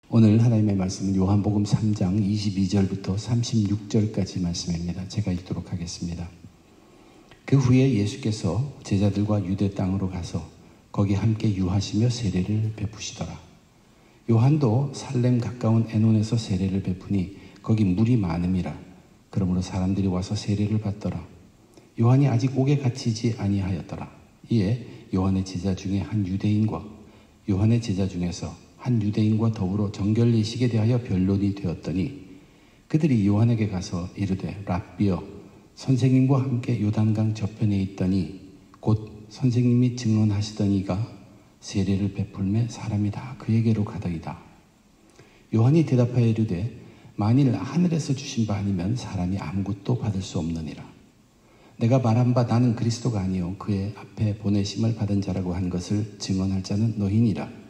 오늘 하나님의 말씀은 요한복음 3장 22절부터 36절까지 말씀입니다. 제가 읽도록 하겠습니다. 그 후에 예수께서 제자들과 유대 땅으로 가서 거기 함께 유하시며 세례를 베푸시더라. 요한도 살렘 가까운 에논에서 세례를 베푸니 거기 물이 많음이라. 그러므로 사람들이 와서 세례를 받더라. 요한이 아직 옥에 갇히지 아니하였더라. 이에 요한의 제자 중에 한 유대인과 요한의 제자 중에서 한 유대인과 더불어 정결례식에 대하여 변론이 되었더니 그들이 요한에게 가서 이르되 랍비여 선생님과 함께 요단강 저편에 있더니 곧 선생님이 증언하시던 이가 세례를 베풀매 사람이 다 그에게로 가더이다. 요한이 대답하여 이르되 만일 하늘에서 주신 바 아니면 사람이 아무것도 받을 수 없느니라. 내가 말한 바 나는 그리스도가 아니요 그의 앞에 보내심을 받은 자라고 한 것을 증언할 자는 너희니라.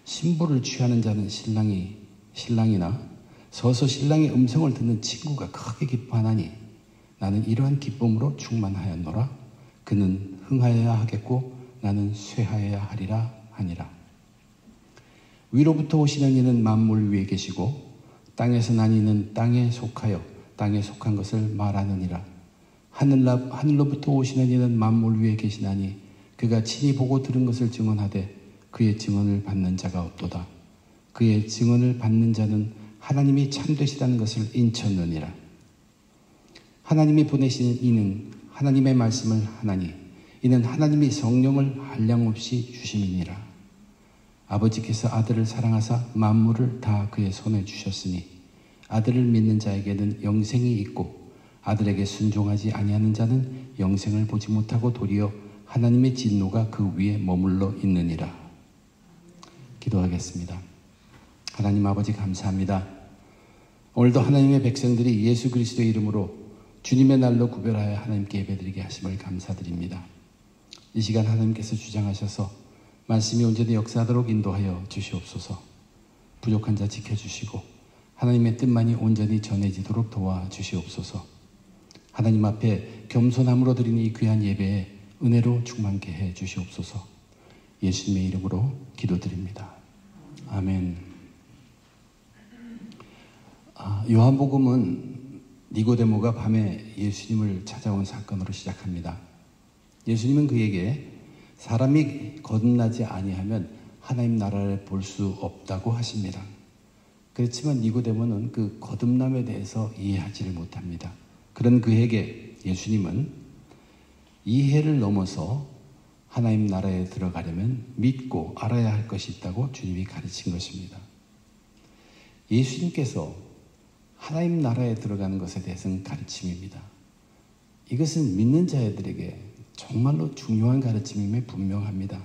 신부를 취하는 자는 신랑이나 서서 신랑의 음성을 듣는 친구가 크게 기뻐하나니 나는 이러한 기쁨으로 충만하였노라. 그는 흥하여야 하겠고 나는 쇠하여야 하리라 하니라. 위로부터 오시는 이는 만물 위에 계시고 땅에서 난 이는 땅에 속하여 땅에 속한 것을 말하느니라. 하늘로부터 오시는 이는 만물 위에 계시나니 그가 친히 보고 들은 것을 증언하되 그의 증언을 받는 자가 없도다. 그의 증언을 받는 자는 하나님이 참되시다는 것을 인쳤느니라. 하나님이 보내신 이는 하나님의 말씀을 하나니 이는 하나님이 성령을 한량없이 주심이니라. 아버지께서 아들을 사랑하사 만물을 다 그의 손에 주셨으니 아들을 믿는 자에게는 영생이 있고 아들에게 순종하지 아니하는 자는 영생을 보지 못하고 도리어 하나님의 진노가 그 위에 머물러 있느니라. 기도하겠습니다. 하나님 아버지 감사합니다. 오늘도 하나님의 백성들이 예수 그리스도의 이름으로 주님의 날로 구별하여 하나님께 예배드리게 하심을 감사드립니다. 이 시간 하나님께서 주장하셔서 말씀이 온전히 역사하도록 인도하여 주시옵소서. 부족한 자 지켜주시고 하나님의 뜻만이 온전히 전해지도록 도와주시옵소서. 하나님 앞에 겸손함으로 드리는 이 귀한 예배에 은혜로 충만케 해 주시옵소서. 예수님의 이름으로 기도드립니다. 아멘. 요한복음은 니고데모가 밤에 예수님을 찾아온 사건으로 시작합니다. 예수님은 그에게 사람이 거듭나지 아니하면 하나님 나라를 볼 수 없다고 하십니다. 그렇지만 니고데모는 그 거듭남에 대해서 이해하지를 못합니다. 그런 그에게 예수님은 이해를 넘어서 하나님 나라에 들어가려면 믿고 알아야 할 것이 있다고 주님이 가르친 것입니다. 예수님께서 하나님 나라에 들어가는 것에 대해서는 가르침입니다. 이것은 믿는 자들에게 정말로 중요한 가르침임에 분명합니다.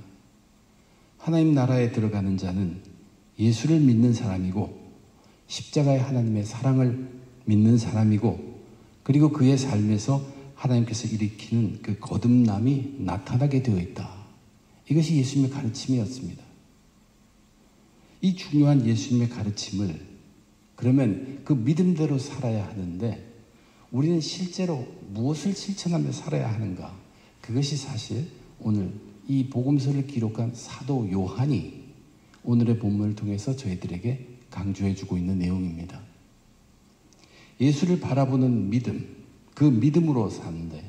하나님 나라에 들어가는 자는 예수를 믿는 사람이고 십자가의 하나님의 사랑을 믿는 사람이고 그리고 그의 삶에서 하나님께서 일으키는 그 거듭남이 나타나게 되어 있다. 이것이 예수님의 가르침이었습니다. 이 중요한 예수님의 가르침을 그러면 그 믿음대로 살아야 하는데 우리는 실제로 무엇을 실천하며 살아야 하는가? 그것이 사실 오늘 이 복음서를 기록한 사도 요한이 오늘의 본문을 통해서 저희들에게 강조해주고 있는 내용입니다. 예수를 바라보는 믿음, 그 믿음으로 사는데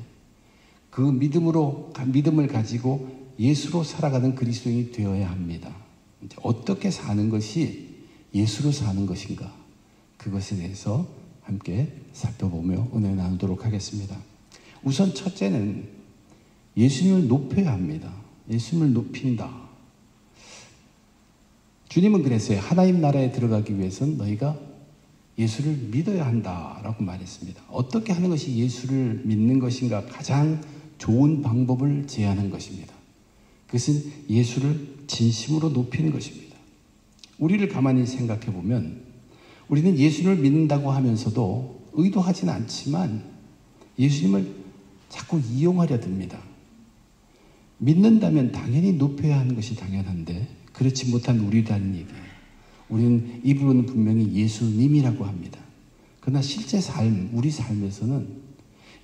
그 믿음을 가지고 예수로 살아가는 그리스도인이 되어야 합니다. 이제 어떻게 사는 것이 예수로 사는 것인가? 그것에 대해서 함께 살펴보며 은혜 나누도록 하겠습니다. 우선 첫째는 예수님을 높여야 합니다. 예수님을 높인다. 주님은 그랬어요. 하나님 나라에 들어가기 위해서는 너희가 예수를 믿어야 한다라고 말했습니다. 어떻게 하는 것이 예수를 믿는 것인가? 가장 좋은 방법을 제안한 것입니다. 그것은 예수를 진심으로 높이는 것입니다. 우리를 가만히 생각해 보면 우리는 예수를 믿는다고 하면서도 의도하진 않지만 예수님을 자꾸 이용하려 듭니다. 믿는다면 당연히 높여야 하는 것이 당연한데 그렇지 못한 우리라는 얘기예요. 우리는 입으로는 분명히 예수님이라고 합니다. 그러나 실제 우리 삶에서는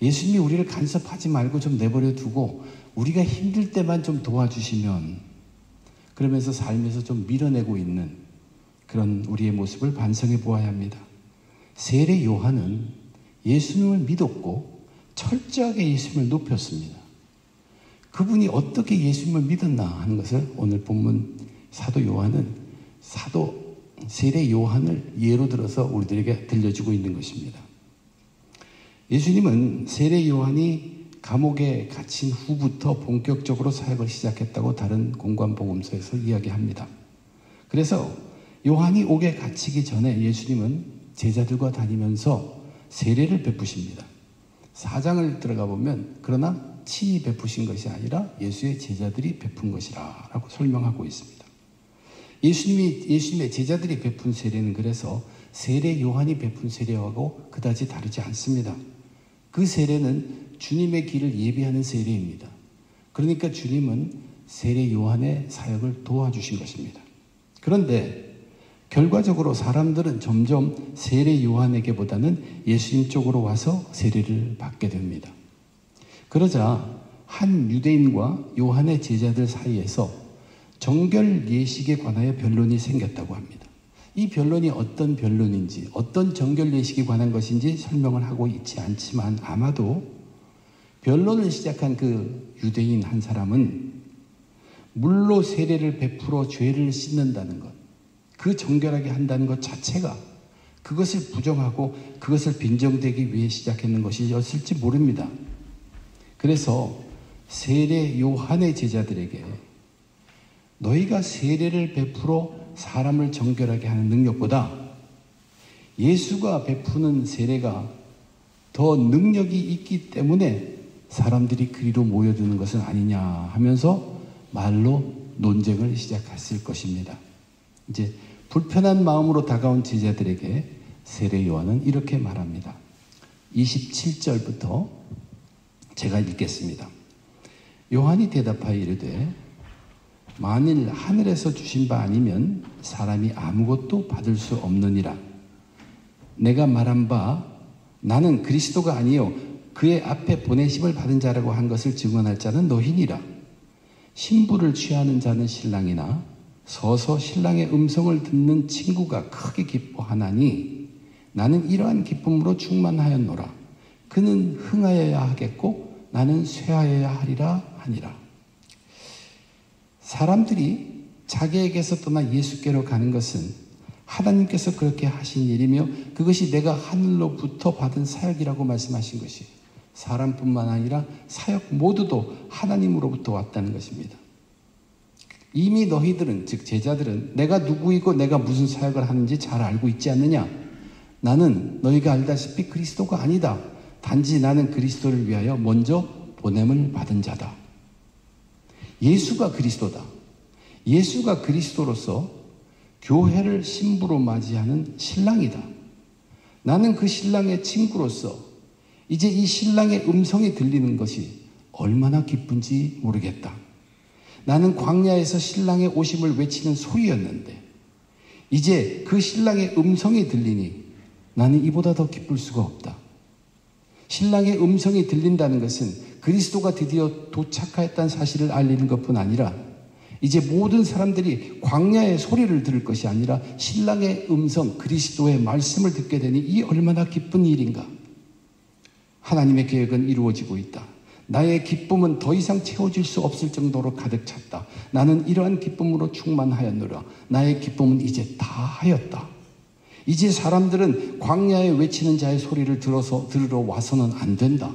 예수님이 우리를 간섭하지 말고 좀 내버려 두고 우리가 힘들 때만 좀 도와주시면 그러면서 삶에서 좀 밀어내고 있는 그런 우리의 모습을 반성해 보아야 합니다. 세례 요한은 예수님을 믿었고 철저하게 예수님을 높였습니다. 그분이 어떻게 예수님을 믿었나 하는 것을 오늘 본문 사도 요한은 세례 요한을 예로 들어서 우리들에게 들려주고 있는 것입니다. 예수님은 세례 요한이 감옥에 갇힌 후부터 본격적으로 사역을 시작했다고 다른 공관복음서에서 이야기합니다. 그래서 요한이 옥에 갇히기 전에 예수님은 제자들과 다니면서 세례를 베푸십니다. 4장을 들어가 보면 그러나 친히 베푸신 것이 아니라 예수의 제자들이 베푼 것이라 라고 설명하고 있습니다. 예수님의 제자들이 베푼 세례는 그래서 세례 요한이 베푼 세례하고 그다지 다르지 않습니다. 그 세례는 주님의 길을 예비하는 세례입니다. 그러니까 주님은 세례 요한의 사역을 도와주신 것입니다. 그런데 결과적으로 사람들은 점점 세례 요한에게보다는 예수님 쪽으로 와서 세례를 받게 됩니다. 그러자 한 유대인과 요한의 제자들 사이에서 정결 예식에 관하여 변론이 생겼다고 합니다. 이 변론이 어떤 변론인지, 어떤 정결 예식에 관한 것인지 설명을 하고 있지 않지만 아마도 변론을 시작한 그 유대인 한 사람은 물로 세례를 베풀어 죄를 씻는다는 것, 그 정결하게 한다는 것 자체가 그것을 부정하고 그것을 빈정되기 위해 시작했는 것이었을지 모릅니다. 그래서 세례 요한의 제자들에게 너희가 세례를 베풀어 사람을 정결하게 하는 능력보다 예수가 베푸는 세례가 더 능력이 있기 때문에 사람들이 그리로 모여드는 것은 아니냐 하면서 말로 논쟁을 시작했을 것입니다. 이제 불편한 마음으로 다가온 제자들에게 세례 요한은 이렇게 말합니다. 27절부터 제가 읽겠습니다. 요한이 대답하여 이르되 만일 하늘에서 주신 바 아니면 사람이 아무것도 받을 수 없느니라. 내가 말한 바 나는 그리스도가 아니요 그의 앞에 보내심을 받은 자라고 한 것을 증언할 자는 너희니라. 신부를 취하는 자는 신랑이나 서서 신랑의 음성을 듣는 친구가 크게 기뻐하나니 나는 이러한 기쁨으로 충만하였노라. 그는 흥하여야 하겠고 나는 쇠하여야 하리라 하니라. 사람들이 자기에게서 떠나 예수께로 가는 것은 하나님께서 그렇게 하신 일이며 그것이 내가 하늘로부터 받은 사역이라고 말씀하신 것이 사람뿐만 아니라 사역 모두도 하나님으로부터 왔다는 것입니다. 이미 너희들은 즉 제자들은 내가 누구이고 내가 무슨 사역을 하는지 잘 알고 있지 않느냐? 나는 너희가 알다시피 그리스도가 아니다. 단지 나는 그리스도를 위하여 먼저 보냄을 받은 자다. 예수가 그리스도다. 예수가 그리스도로서 교회를 신부로 맞이하는 신랑이다. 나는 그 신랑의 친구로서 이제 이 신랑의 음성이 들리는 것이 얼마나 기쁜지 모르겠다. 나는 광야에서 신랑의 오심을 외치는 소리였는데 이제 그 신랑의 음성이 들리니 나는 이보다 더 기쁠 수가 없다. 신랑의 음성이 들린다는 것은 그리스도가 드디어 도착하였다는 사실을 알리는 것뿐 아니라 이제 모든 사람들이 광야의 소리를 들을 것이 아니라 신랑의 음성, 그리스도의 말씀을 듣게 되니 이 얼마나 기쁜 일인가. 하나님의 계획은 이루어지고 있다. 나의 기쁨은 더 이상 채워질 수 없을 정도로 가득 찼다. 나는 이러한 기쁨으로 충만하였노라. 나의 기쁨은 이제 다 하였다. 이제 사람들은 광야에 외치는 자의 소리를 들으러 와서는 안 된다.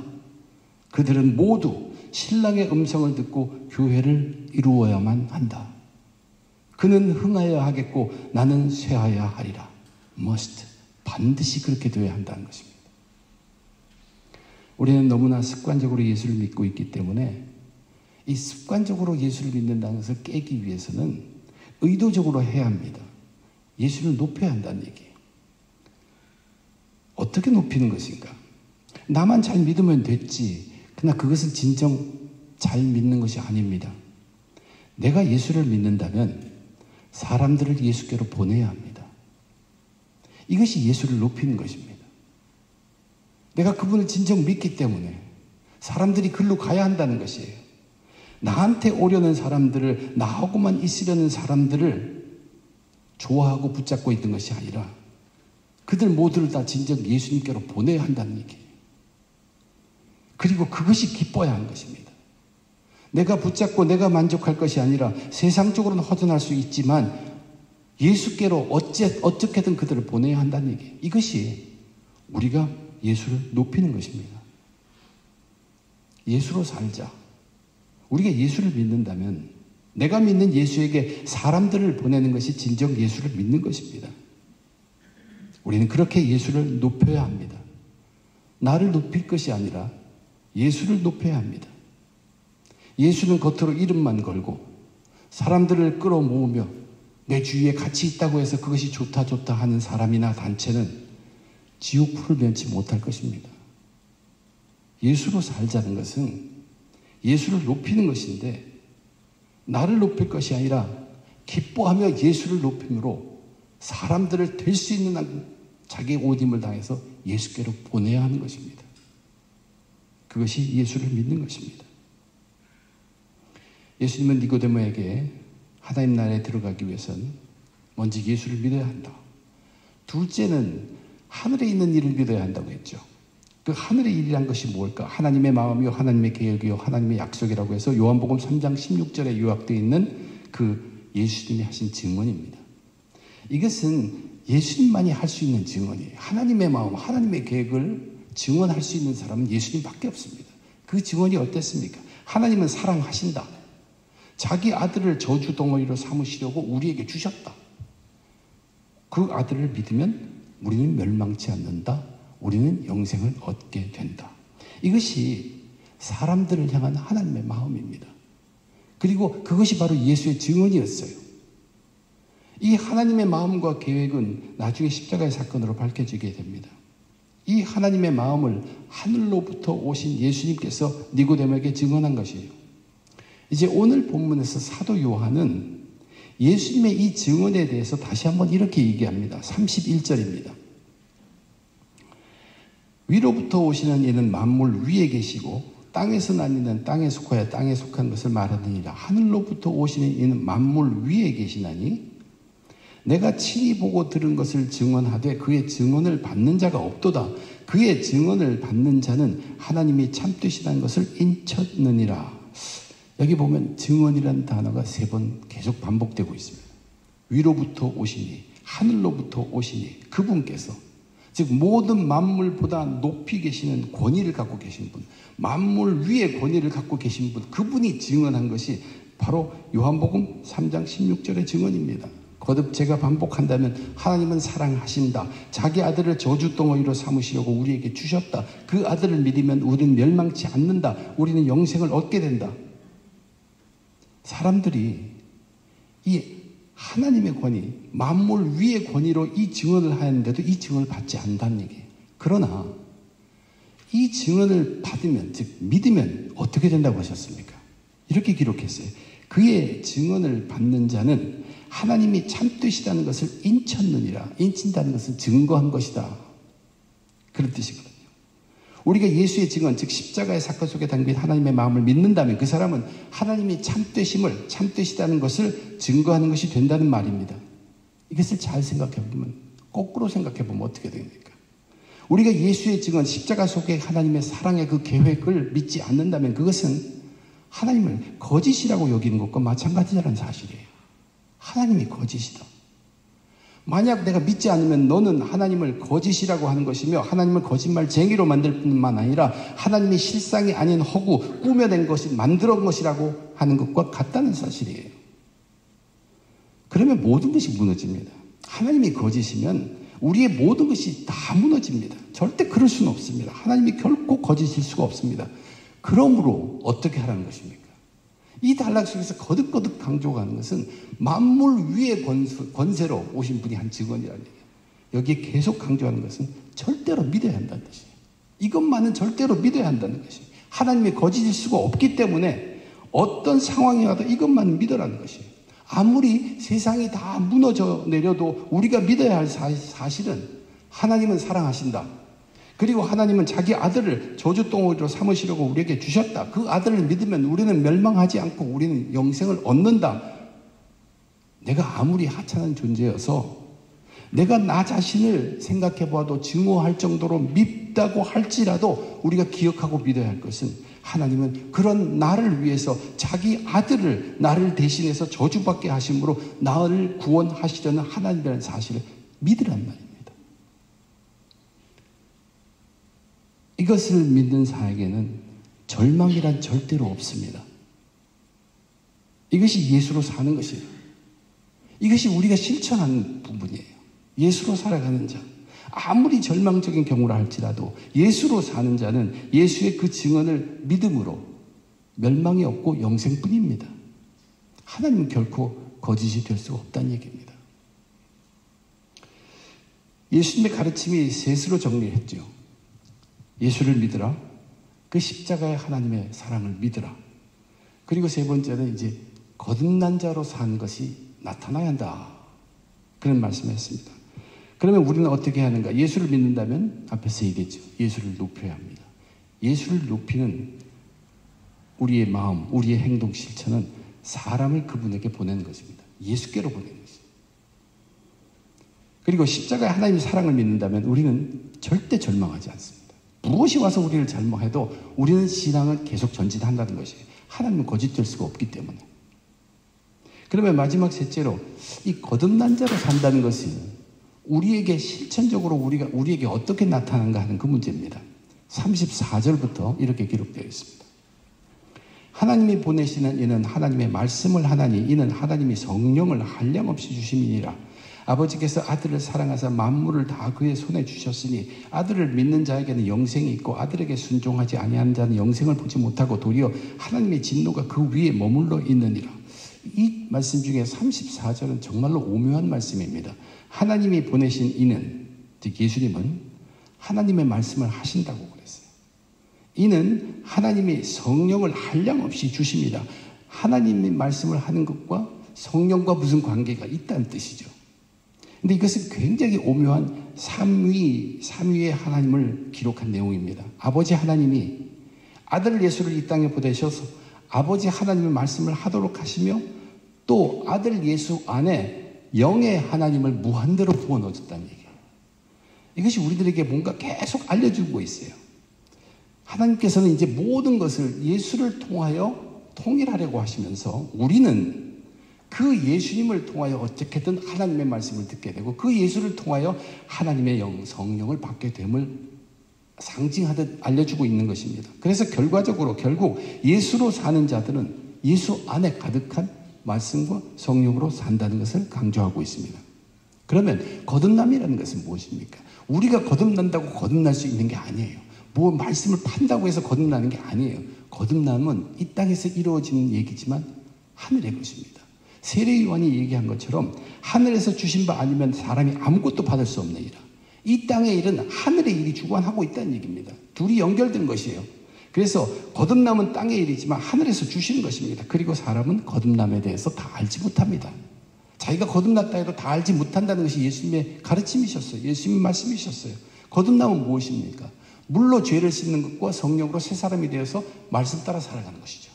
그들은 모두 신랑의 음성을 듣고 교회를 이루어야만 한다. 그는 흥하여야 하겠고 나는 쇠하여야 하리라. must. 반드시 그렇게 되어야 한다는 것입니다. 우리는 너무나 습관적으로 예수를 믿고 있기 때문에 이 습관적으로 예수를 믿는다는 것을 깨기 위해서는 의도적으로 해야 합니다. 예수를 높여야 한다는 얘기예요. 어떻게 높이는 것인가? 나만 잘 믿으면 됐지. 그러나 그것은 진정 잘 믿는 것이 아닙니다. 내가 예수를 믿는다면 사람들을 예수께로 보내야 합니다. 이것이 예수를 높이는 것입니다. 내가 그분을 진정 믿기 때문에 사람들이 글로 가야 한다는 것이에요. 나한테 오려는 사람들을, 나하고만 있으려는 사람들을 좋아하고 붙잡고 있는 것이 아니라 그들 모두를 다 진정 예수님께로 보내야 한다는 얘기예요. 그리고 그것이 기뻐야 하는 것입니다. 내가 붙잡고 내가 만족할 것이 아니라 세상적으로는 허전할 수 있지만 예수께로 어떻게든 그들을 보내야 한다는 얘기예요. 이것이 우리가 예수를 높이는 것입니다. 예수로 살자. 우리가 예수를 믿는다면 내가 믿는 예수에게 사람들을 보내는 것이 진정 예수를 믿는 것입니다. 우리는 그렇게 예수를 높여야 합니다. 나를 높일 것이 아니라 예수를 높여야 합니다. 예수는 겉으로 이름만 걸고 사람들을 끌어모으며 내 주위에 같이 있다고 해서 그것이 좋다 하는 사람이나 단체는 지옥불을 면치 못할 것입니다. 예수로 살자는 것은 예수를 높이는 것인데 나를 높일 것이 아니라 기뻐하며 예수를 높임으로 사람들을 될 수 있는 한 자기의 옷 힘을 다해서 예수께로 보내야 하는 것입니다. 그것이 예수를 믿는 것입니다. 예수님은 니고데모에게 하나님 나라에 들어가기 위해서는 먼저 예수를 믿어야 한다. 둘째는 하늘에 있는 일을 믿어야 한다고 했죠. 그 하늘의 일이란 것이 뭘까? 하나님의 마음이요, 하나님의 계획이요, 하나님의 약속이라고 해서 요한복음 3장 16절에 요약되어 있는 그 예수님이 하신 증언입니다. 이것은 예수님만이 할 수 있는 증언이에요. 하나님의 마음, 하나님의 계획을 증언할 수 있는 사람은 예수님밖에 없습니다. 그 증언이 어땠습니까? 하나님은 사랑하신다. 자기 아들을 저주 덩어리로 삼으시려고 우리에게 주셨다. 그 아들을 믿으면 우리는 멸망치 않는다. 우리는 영생을 얻게 된다. 이것이 사람들을 향한 하나님의 마음입니다. 그리고 그것이 바로 예수의 증언이었어요. 이 하나님의 마음과 계획은 나중에 십자가의 사건으로 밝혀지게 됩니다. 이 하나님의 마음을 하늘로부터 오신 예수님께서 니고데모에게 증언한 것이에요. 이제 오늘 본문에서 사도 요한은 예수님의 이 증언에 대해서 다시 한번 이렇게 얘기합니다. 31절입니다. 위로부터 오시는 이는 만물 위에 계시고 땅에서 난 이는 땅에 속하여 땅에 속한 것을 말하느니라. 하늘로부터 오시는 이는 만물 위에 계시나니 내가 친히 보고 들은 것을 증언하되 그의 증언을 받는 자가 없도다. 그의 증언을 받는 자는 하나님이 참되시다는 것을 인쳤느니라. 여기 보면 증언이라는 단어가 3번 계속 반복되고 있습니다. 위로부터 오시니, 하늘로부터 오시니, 그분께서 즉 모든 만물보다 높이 계시는 권위를 갖고 계신 분, 만물 위에 권위를 갖고 계신 분, 그분이 증언한 것이 바로 요한복음 3장 16절의 증언입니다. 거듭 제가 반복한다면 하나님은 사랑하신다. 자기 아들을 저주덩어리로 삼으시려고 우리에게 주셨다. 그 아들을 믿으면 우리는 멸망치 않는다. 우리는 영생을 얻게 된다. 사람들이 이 하나님의 권위, 만물 위의 권위로 이 증언을 하였는데도 이 증언을 받지 않는다는 얘기예요. 그러나 이 증언을 받으면, 즉 믿으면 어떻게 된다고 하셨습니까? 이렇게 기록했어요. 그의 증언을 받는 자는 하나님이 참되시다는 것을 인쳤느니라. 인친다는 것은 증거한 것이다. 그런 뜻이거든요. 우리가 예수의 증언, 즉 십자가의 사건 속에 담긴 하나님의 마음을 믿는다면 그 사람은 하나님이 참되심을, 참되시다는 것을 증거하는 것이 된다는 말입니다. 이것을 잘 생각해보면, 거꾸로 생각해보면 어떻게 됩니까? 우리가 예수의 증언, 십자가 속에 하나님의 사랑의 그 계획을 믿지 않는다면 그것은 하나님을 거짓이라고 여기는 것과 마찬가지라는 사실이에요. 하나님이 거짓이다. 만약 내가 믿지 않으면 너는 하나님을 거짓이라고 하는 것이며 하나님을 거짓말쟁이로 만들 뿐만 아니라 하나님이 실상이 아닌 허구, 꾸며낸 것이 만들어온 것이라고 하는 것과 같다는 사실이에요. 그러면 모든 것이 무너집니다. 하나님이 거짓이면 우리의 모든 것이 다 무너집니다. 절대 그럴 수는 없습니다. 하나님이 결코 거짓일 수가 없습니다. 그러므로 어떻게 하라는 것입니까? 이 단락 속에서 거듭거듭 강조가 하는 것은 만물 위의 권세로 오신 분이 한 증언이라는 얘기예요. 여기에 계속 강조하는 것은 절대로 믿어야 한다는 뜻이에요. 이것만은 절대로 믿어야 한다는 것이에요. 하나님이 거짓일 수가 없기 때문에 어떤 상황이 와도 이것만 믿으라는 것이에요. 아무리 세상이 다 무너져 내려도 우리가 믿어야 할 사실은 하나님은 사랑하신다. 그리고 하나님은 자기 아들을 저주덩어리로 삼으시려고 우리에게 주셨다. 그 아들을 믿으면 우리는 멸망하지 않고 우리는 영생을 얻는다. 내가 아무리 하찮은 존재여서 내가 나 자신을 생각해 보아도 증오할 정도로 밉다고 할지라도 우리가 기억하고 믿어야 할 것은 하나님은 그런 나를 위해서 자기 아들을 나를 대신해서 저주받게 하심으로 나를 구원하시려는 하나님이라는 사실을 믿으란 말입니다. 이것을 믿는 자에게는 절망이란 절대로 없습니다. 이것이 예수로 사는 것이에요. 이것이 우리가 실천하는 부분이에요. 예수로 살아가는 자, 아무리 절망적인 경우라 할지라도 예수로 사는 자는 예수의 그 증언을 믿음으로 멸망이 없고 영생뿐입니다. 하나님은 결코 거짓이 될 수가 없다는 얘기입니다. 예수님의 가르침이 셋으로 정리했죠. 예수를 믿으라, 그 십자가의 하나님의 사랑을 믿으라, 그리고 세 번째는 이제 거듭난 자로 사는 것이 나타나야 한다, 그런 말씀을 했습니다. 그러면 우리는 어떻게 하는가? 예수를 믿는다면 앞에서 얘기했죠. 예수를 높여야 합니다. 예수를 높이는 우리의 마음, 우리의 행동 실천은 사람을 그분에게 보내는 것입니다. 예수께로 보내는 것입니다. 그리고 십자가의 하나님의 사랑을 믿는다면 우리는 절대 절망하지 않습니다. 무엇이 와서 우리를 절망해도 우리는 신앙을 계속 전진한다는 것이에요. 하나님은 거짓될 수가 없기 때문에. 그러면 마지막 셋째로 이 거듭난 자로 산다는 것이 우리에게 실천적으로 우리에게 어떻게 나타나는가 하는 그 문제입니다. 34절부터 이렇게 기록되어 있습니다. 하나님이 보내시는 이는 하나님의 말씀을 하나니 이는 하나님이 성령을 한량없이 주심이니라. 아버지께서 아들을 사랑하사 만물을 다 그의 손에 주셨으니 아들을 믿는 자에게는 영생이 있고 아들에게 순종하지 아니하는 자는 영생을 보지 못하고 도리어 하나님의 진노가 그 위에 머물러 있느니라. 이 말씀 중에 34절은 정말로 오묘한 말씀입니다. 하나님이 보내신 이는, 즉 예수님은 하나님의 말씀을 하신다고 그랬어요. 이는 하나님이 성령을 한량없이 주십니다. 하나님의 말씀을 하는 것과 성령과 무슨 관계가 있다는 뜻이죠. 근데 이것은 굉장히 오묘한 삼위의 하나님을 기록한 내용입니다. 아버지 하나님이 아들 예수를 이 땅에 보내셔서 아버지 하나님의 말씀을 하도록 하시며 또 아들 예수 안에 영의 하나님을 무한대로 부어넣어줬다는 얘기예요. 이것이 우리들에게 뭔가 계속 알려주고 있어요. 하나님께서는 이제 모든 것을 예수를 통하여 통일하려고 하시면서 우리는 그 예수님을 통하여 어떻게든 하나님의 말씀을 듣게 되고 그 예수를 통하여 하나님의 영, 성령을 받게 됨을 상징하듯 알려주고 있는 것입니다. 그래서 결과적으로 결국 예수로 사는 자들은 예수 안에 가득한 말씀과 성령으로 산다는 것을 강조하고 있습니다. 그러면 거듭남이라는 것은 무엇입니까? 우리가 거듭난다고 거듭날 수 있는 게 아니에요. 뭐 말씀을 판다고 해서 거듭나는 게 아니에요. 거듭남은 이 땅에서 이루어지는 얘기지만 하늘의 것입니다. 세례 요한이 얘기한 것처럼 하늘에서 주신 바 아니면 사람이 아무것도 받을 수 없는 일이라. 이 땅의 일은 하늘의 일이 주관하고 있다는 얘기입니다. 둘이 연결된 것이에요. 그래서 거듭남은 땅의 일이지만 하늘에서 주시는 것입니다. 그리고 사람은 거듭남에 대해서 다 알지 못합니다. 자기가 거듭났다 해도 다 알지 못한다는 것이 예수님의 가르침이셨어요. 예수님의 말씀이셨어요. 거듭남은 무엇입니까? 물로 죄를 씻는 것과 성령으로 새 사람이 되어서 말씀 따라 살아가는 것이죠.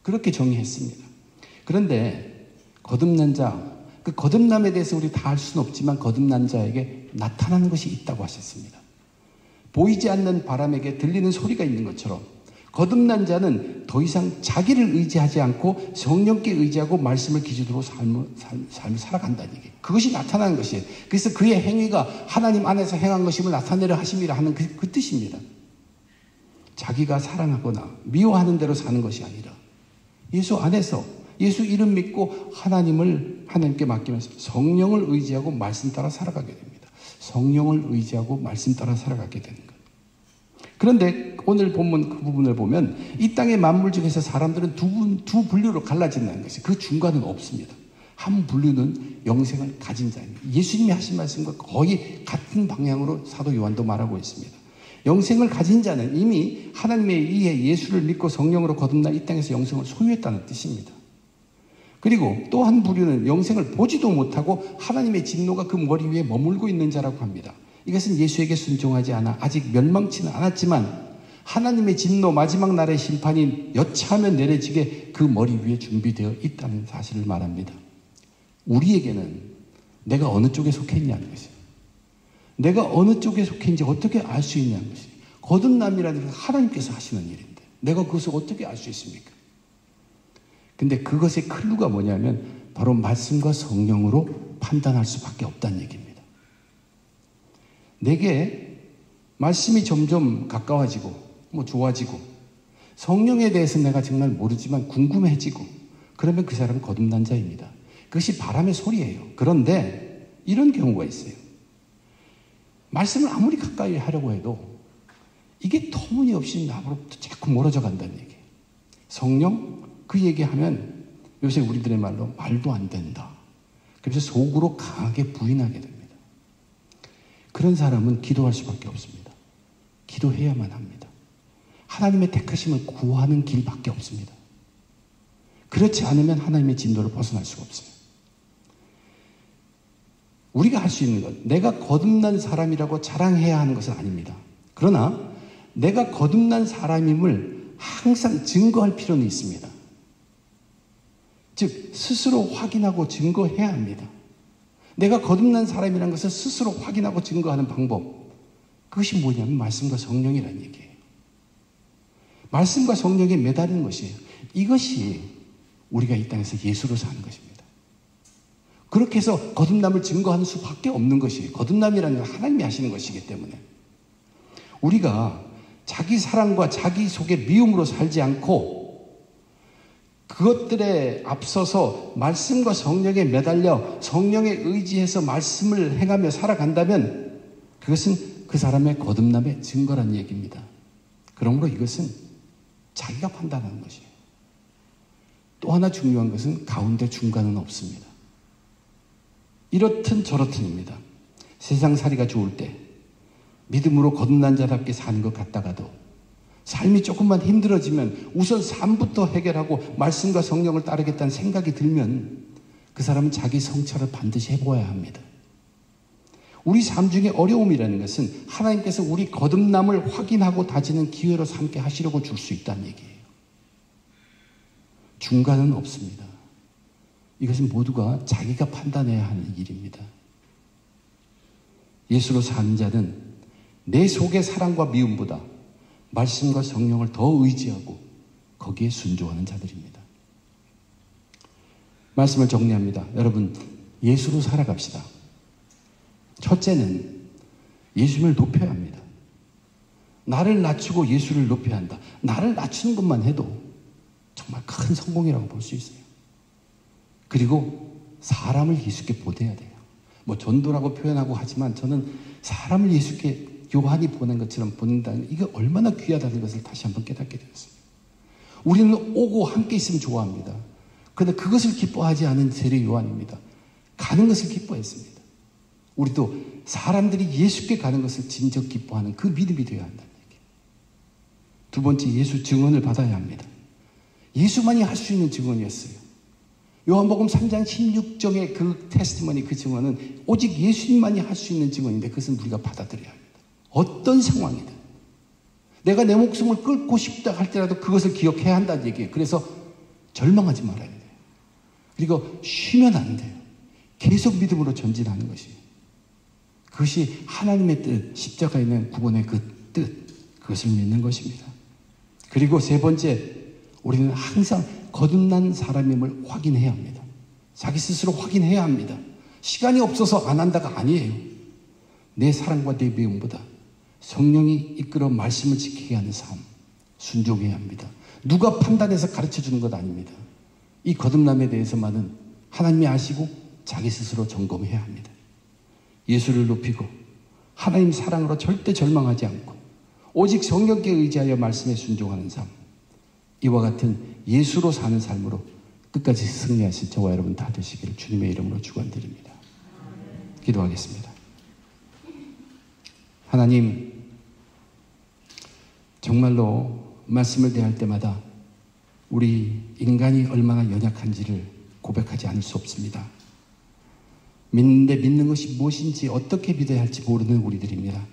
그렇게 정의했습니다. 그런데 거듭난 자, 그 거듭남에 대해서 우리 다 알 수는 없지만 거듭난 자에게 나타나는 것이 있다고 하셨습니다. 보이지 않는 바람에게 들리는 소리가 있는 것처럼 거듭난 자는 더 이상 자기를 의지하지 않고 성령께 의지하고 말씀을 기준으로 삶을 살아간다는 얘기예요. 그것이 나타나는 것이에요. 그래서 그의 행위가 하나님 안에서 행한 것임을 나타내려 하심이라 하는 그 뜻입니다. 자기가 사랑하거나 미워하는 대로 사는 것이 아니라 예수 안에서 예수 이름 믿고 하나님께 맡기면서 성령을 의지하고 말씀 따라 살아가게 됩니다. 성령을 의지하고 말씀 따라 살아가게 되는 것. 그런데 오늘 본문 그 부분을 보면 이 땅의 만물 중에서 사람들은 두 분류로 갈라진다는 것이 그 중간은 없습니다. 한 분류는 영생을 가진 자입니다. 예수님이 하신 말씀과 거의 같은 방향으로 사도 요한도 말하고 있습니다. 영생을 가진 자는 이미 하나님에 의해 예수를 믿고 성령으로 거듭나 이 땅에서 영생을 소유했다는 뜻입니다. 그리고 또 한 부류는 영생을 보지도 못하고 하나님의 진노가 그 머리 위에 머물고 있는 자라고 합니다. 이것은 예수에게 순종하지 않아 아직 멸망치는 않았지만 하나님의 진노 마지막 날의 심판이 여차하면 내려지게 그 머리 위에 준비되어 있다는 사실을 말합니다. 우리에게는 내가 어느 쪽에 속해 있냐는 것이에요. 내가 어느 쪽에 속해 있는지 어떻게 알 수 있냐는 것이에요. 거듭남이라는 것은 하나님께서 하시는 일인데 내가 그것을 어떻게 알 수 있습니까? 근데 그것의 클루가 뭐냐면 바로 말씀과 성령으로 판단할 수밖에 없다는 얘기입니다. 내게 말씀이 점점 가까워지고 좋아지고 성령에 대해서 내가 정말 모르지만 궁금해지고 그러면 그 사람은 거듭난 자입니다. 그것이 바람의 소리예요. 그런데 이런 경우가 있어요. 말씀을 아무리 가까이 하려고 해도 이게 터무니없이 나로부터 자꾸 멀어져 간다는 얘기예요. 성령? 그 얘기하면 요새 우리들의 말로 말도 안 된다. 그래서 속으로 강하게 부인하게 됩니다. 그런 사람은 기도할 수밖에 없습니다. 기도해야만 합니다. 하나님의 택하심을 구하는 길밖에 없습니다. 그렇지 않으면 하나님의 진도를 벗어날 수가 없어요. 우리가 할 수 있는 것, 내가 거듭난 사람이라고 자랑해야 하는 것은 아닙니다. 그러나 내가 거듭난 사람임을 항상 증거할 필요는 있습니다. 즉 스스로 확인하고 증거해야 합니다. 내가 거듭난 사람이라는 것을 스스로 확인하고 증거하는 방법, 그것이 뭐냐면 말씀과 성령이라는 얘기예요. 말씀과 성령에 매달리는 것이에요. 이것이 우리가 이 땅에서 예수로 사는 것입니다. 그렇게 해서 거듭남을 증거하는 수밖에 없는 것이에요. 거듭남이라는 건 하나님이 하시는 것이기 때문에 우리가 자기 사랑과 자기 속의 미움으로 살지 않고 그것들에 앞서서 말씀과 성령에 매달려 성령에 의지해서 말씀을 행하며 살아간다면 그것은 그 사람의 거듭남의 증거라는 얘기입니다. 그러므로 이것은 자기가 판단하는 것이에요. 또 하나 중요한 것은 가운데 중간은 없습니다. 이렇든 저렇든입니다. 세상살이가 좋을 때 믿음으로 거듭난 자답게 사는 것 같다가도 삶이 조금만 힘들어지면 우선 삶부터 해결하고 말씀과 성령을 따르겠다는 생각이 들면 그 사람은 자기 성찰을 반드시 해보아야 합니다. 우리 삶 중에 어려움이라는 것은 하나님께서 우리 거듭남을 확인하고 다지는 기회로 삼게 하시려고 줄 수 있다는 얘기예요. 중간은 없습니다. 이것은 모두가 자기가 판단해야 하는 일입니다. 예수로 사는 자는 내 속의 사랑과 미움보다 말씀과 성령을 더 의지하고 거기에 순종하는 자들입니다. 말씀을 정리합니다. 여러분, 예수로 살아갑시다. 첫째는 예수님을 높여야 합니다. 나를 낮추고 예수를 높여야 한다. 나를 낮추는 것만 해도 정말 큰 성공이라고 볼 수 있어요. 그리고 사람을 예수께 보내야 돼요. 전도라고 표현하고 하지만 저는 사람을 예수께 요한이 보낸 것처럼 보낸다는 이게 얼마나 귀하다는 것을 다시 한번 깨닫게 되었습니다. 우리는 오고 함께 있으면 좋아합니다. 그런데 그것을 기뻐하지 않은 세례 요한입니다. 가는 것을 기뻐했습니다. 우리도 사람들이 예수께 가는 것을 진정 기뻐하는 그 믿음이 되어야 한다는 얘기예요. 두 번째, 예수 증언을 받아야 합니다. 예수만이 할 수 있는 증언이었어요. 요한복음 3장 16절의 그 테스티머니, 그 증언은 오직 예수님만이 할 수 있는 증언인데 그것은 우리가 받아들여야 합니다. 어떤 상황이든 내가 내 목숨을 끊고 싶다 할 때라도 그것을 기억해야 한다는 얘기예요. 그래서 절망하지 말아야 돼요. 그리고 쉬면 안 돼요. 계속 믿음으로 전진하는 것이에요. 그것이 하나님의 뜻, 십자가에 있는 구원의 그 뜻, 그것을 믿는 것입니다. 그리고 세 번째, 우리는 항상 거듭난 사람임을 확인해야 합니다. 자기 스스로 확인해야 합니다. 시간이 없어서 안 한다가 아니에요. 내 사랑과 내 미움보다 성령이 이끌어 말씀을 지키게 하는 삶, 순종해야 합니다. 누가 판단해서 가르쳐주는 것 아닙니다. 이 거듭남에 대해서만은 하나님이 아시고 자기 스스로 점검해야 합니다. 예수를 높이고 하나님 사랑으로 절대 절망하지 않고 오직 성령께 의지하여 말씀에 순종하는 삶, 이와 같은 예수로 사는 삶으로 끝까지 승리하실 저와 여러분 다 되시기를 주님의 이름으로 축원드립니다. 기도하겠습니다. 하나님, 정말로 말씀을 대할 때마다 우리 인간이 얼마나 연약한지를 고백하지 않을 수 없습니다. 믿는데 믿는 것이 무엇인지 어떻게 믿어야 할지 모르는 우리들입니다.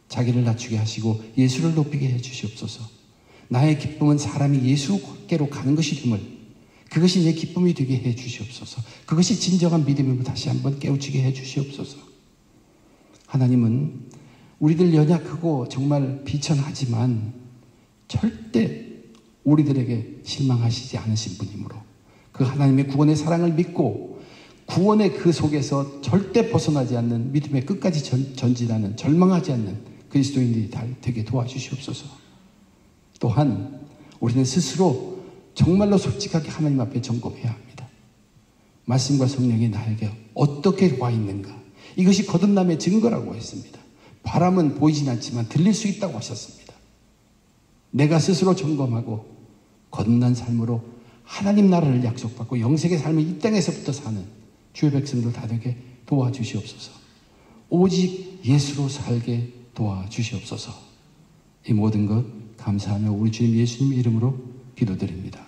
자기를 낮추게 하시고 예수를 높이게 해 주시옵소서. 나의 기쁨은 사람이 예수께로 가는 것이 됨을, 그것이 내 기쁨이 되게 해 주시옵소서. 그것이 진정한 믿음임을 다시 한번 깨우치게 해 주시옵소서. 하나님은 우리들 연약하고 정말 비천하지만 절대 우리들에게 실망하시지 않으신 분이므로 그 하나님의 구원의 사랑을 믿고 구원의 그 속에서 절대 벗어나지 않는 믿음의 끝까지 전진하는 절망하지 않는 그리스도인들이 되게 도와주시옵소서. 또한 우리는 스스로 정말로 솔직하게 하나님 앞에 점검해야 합니다. 말씀과 성령이 나에게 어떻게 와 있는가. 이것이 거듭남의 증거라고 했습니다. 바람은 보이진 않지만 들릴 수 있다고 하셨습니다. 내가 스스로 점검하고 거듭난 삶으로 하나님 나라를 약속받고 영생의 삶을 이 땅에서부터 사는 주의 백성들 다 되게 도와주시옵소서. 오직 예수로 살게 도와주시옵소서. 이 모든 것 감사하며 우리 주님 예수님 이름으로 기도드립니다.